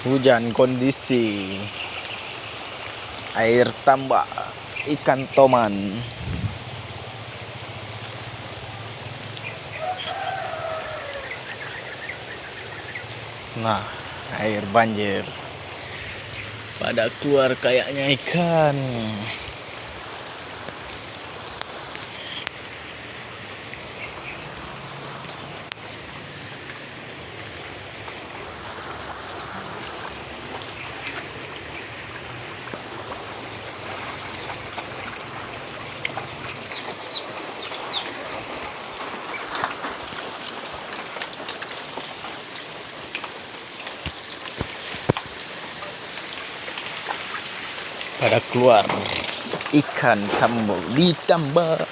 Hujan kondisi air tambak ikan toman. Nah, air banjir pada keluar kayaknya ikan. Pada keluar ikan tambak di tambak.